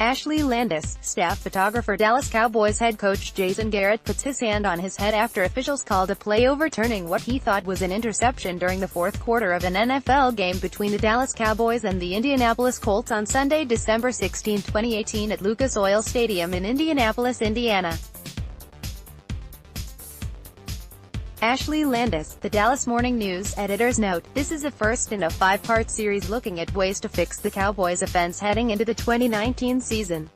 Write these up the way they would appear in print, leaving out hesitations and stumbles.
Ashley Landis, staff photographer Dallas Cowboys head coach Jason Garrett puts his hand on his head after officials called a play overturning what he thought was an interception during the fourth quarter of an NFL game between the Dallas Cowboys and the Indianapolis Colts on Sunday, December 16, 2018 at Lucas Oil Stadium in Indianapolis, Indiana. Ashley Landis, the Dallas Morning News editor's note, this is the first in a five-part series looking at ways to fix the Cowboys' offense heading into the 2019 season.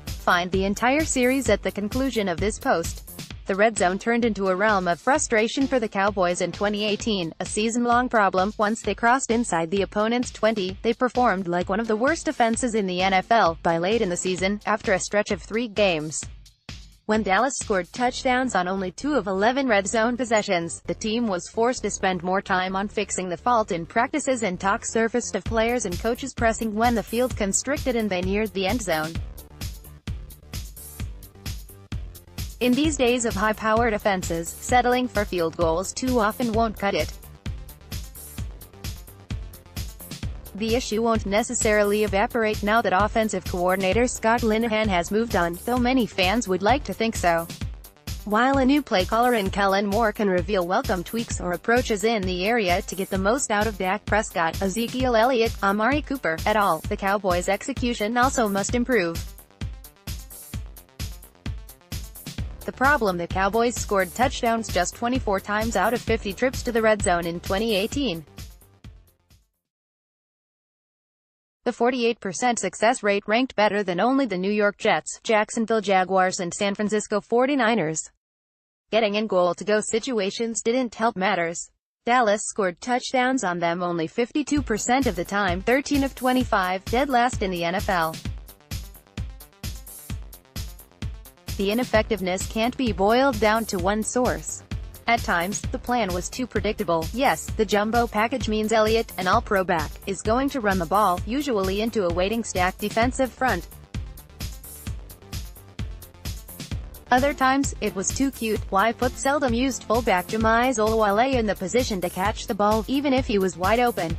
Find the entire series at the conclusion of this post. The red zone turned into a realm of frustration for the Cowboys in 2018, a season-long problem. Once they crossed inside the opponent's 20, they performed like one of the worst offenses in the NFL. By late in the season, after a stretch of 3 games, when Dallas scored touchdowns on only 2 of 11 red zone possessions, the team was forced to spend more time on fixing the fault in practices and talk surfaced of players and coaches pressing when the field constricted and they neared the end zone. In these days of high-powered offenses, settling for field goals too often won't cut it. The issue won't necessarily evaporate now that offensive coordinator Scott Linehan has moved on, though many fans would like to think so. While a new play caller in Kellen Moore can reveal welcome tweaks or approaches in the area to get the most out of Dak Prescott, Ezekiel Elliott, Amari Cooper, et al., the Cowboys' execution also must improve. The problem: the Cowboys scored touchdowns just 24 times out of 50 trips to the red zone in 2018. The 48% success rate ranked better than only the New York Jets, Jacksonville Jaguars and San Francisco 49ers. Getting in goal-to-go situations didn't help matters. Dallas scored touchdowns on them only 52% of the time, 13 of 25, dead last in the NFL. The ineffectiveness can't be boiled down to one source. At times, the plan was too predictable. Yes, the jumbo package means Elliott, an all-pro back, is going to run the ball, usually into a waiting stacked defensive front. Other times, it was too cute. Why put seldom-used fullback Jamize Olawale in the position to catch the ball, even if he was wide open?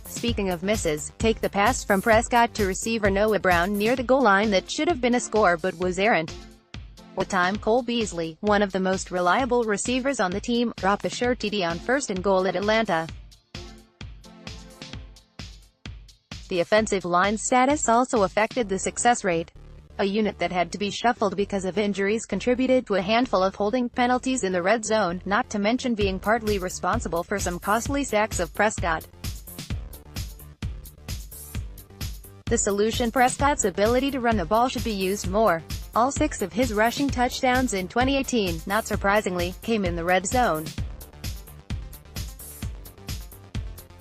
Speaking of misses, take the pass from Prescott to receiver Noah Brown near the goal line that should have been a score but was errant. Or time Cole Beasley, one of the most reliable receivers on the team, dropped a sure TD on 1st and goal at Atlanta. The offensive line's status also affected the success rate. A unit that had to be shuffled because of injuries contributed to a handful of holding penalties in the red zone, not to mention being partly responsible for some costly sacks of Prescott. The solution: Prescott's ability to run the ball should be used more. All 6 of his rushing touchdowns in 2018, not surprisingly, came in the red zone.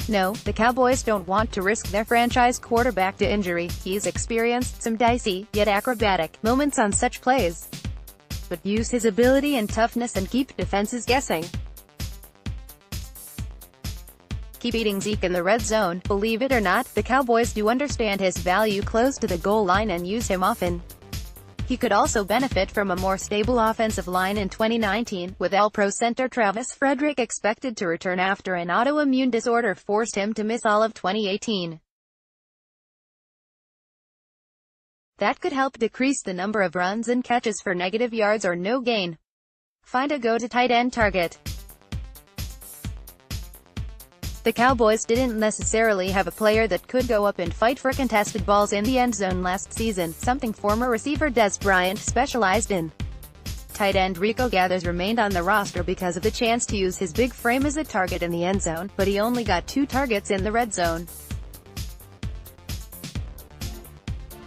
No, the Cowboys don't want to risk their franchise quarterback to injury. He's experienced some dicey, yet acrobatic, moments on such plays. But use his ability and toughness and keep defenses guessing. Keep eating Zeke in the red zone. Believe it or not, the Cowboys do understand his value close to the goal line and use him often. He could also benefit from a more stable offensive line in 2019, with All-Pro center Travis Frederick expected to return after an autoimmune disorder forced him to miss all of 2018. That could help decrease the number of runs and catches for negative yards or no gain. Find a go-to tight end target. The Cowboys didn't necessarily have a player that could go up and fight for contested balls in the end zone last season, something former receiver Des Bryant specialized in. Tight end Rico Gathers remained on the roster because of the chance to use his big frame as a target in the end zone, but he only got 2 targets in the red zone.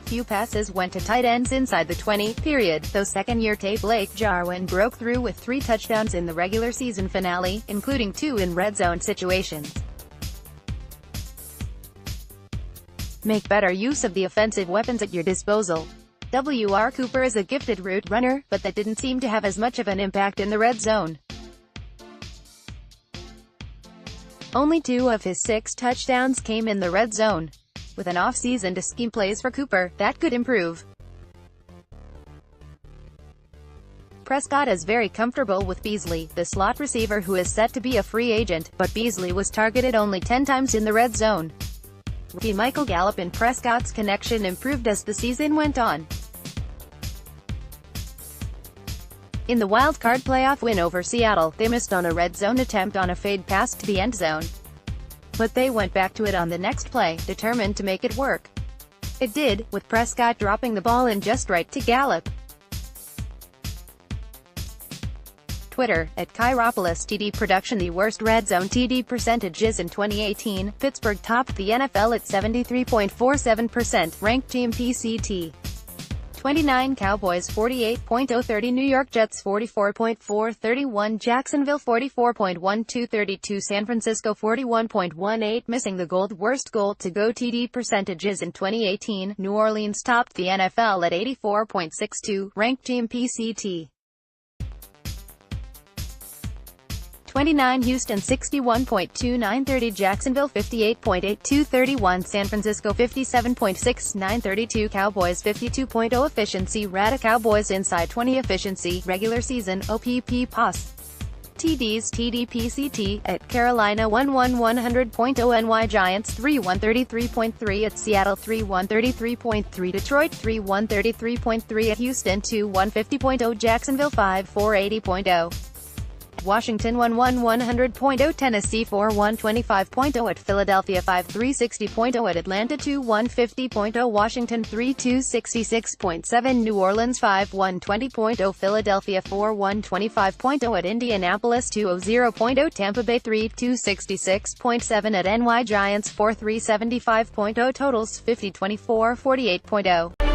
Few passes went to tight ends inside the 20, period, though second-year Blake Jarwin broke through with 3 touchdowns in the regular season finale, including 2 in red zone situations. Make better use of the offensive weapons at your disposal. W.R. Cooper is a gifted route runner, but that didn't seem to have as much of an impact in the red zone. Only 2 of his 6 touchdowns came in the red zone. With an off-season to scheme plays for Cooper, that could improve. Prescott is very comfortable with Beasley, the slot receiver who is set to be a free agent, but Beasley was targeted only 10 times in the red zone. Rookie Michael Gallup and Prescott's connection improved as the season went on. In the wild-card playoff win over Seattle, they missed on a red zone attempt on a fade pass to the end zone. But they went back to it on the next play, determined to make it work. It did, with Prescott dropping the ball in just right to Gallup. Twitter, @Kairopoulos TD Production. The worst red zone TD percentages in 2018, Pittsburgh topped the NFL at 73.47%, ranked team PCT. 29 Cowboys 48.030, New York Jets 44.431, Jacksonville 44.1232, San Francisco 41.18, missing the gold. Worst goal-to-go TD percentages in 2018, New Orleans topped the NFL at 84.62, ranked team PCT. 29 Houston 61.2930, Jacksonville 58.8231, San Francisco 57.6932, Cowboys 52.0 efficiency, Rata Cowboys inside 20 efficiency, regular season, OPP POS. TDs TD PCT, @Carolina 11100.0, NY Giants 3133.3, @Seattle 3133.3, Detroit 3133.3, @Houston 2150.0, Jacksonville 5480.0. Washington 11100.0, Tennessee 4125.0, Philadelphia 5360.0, Atlanta 2150.0, Washington 3266.7, New Orleans 5120.0, Philadelphia 4125.0, Indianapolis 200.0, Tampa Bay 3266.7, NY Giants 4375.0, totals 502448.0.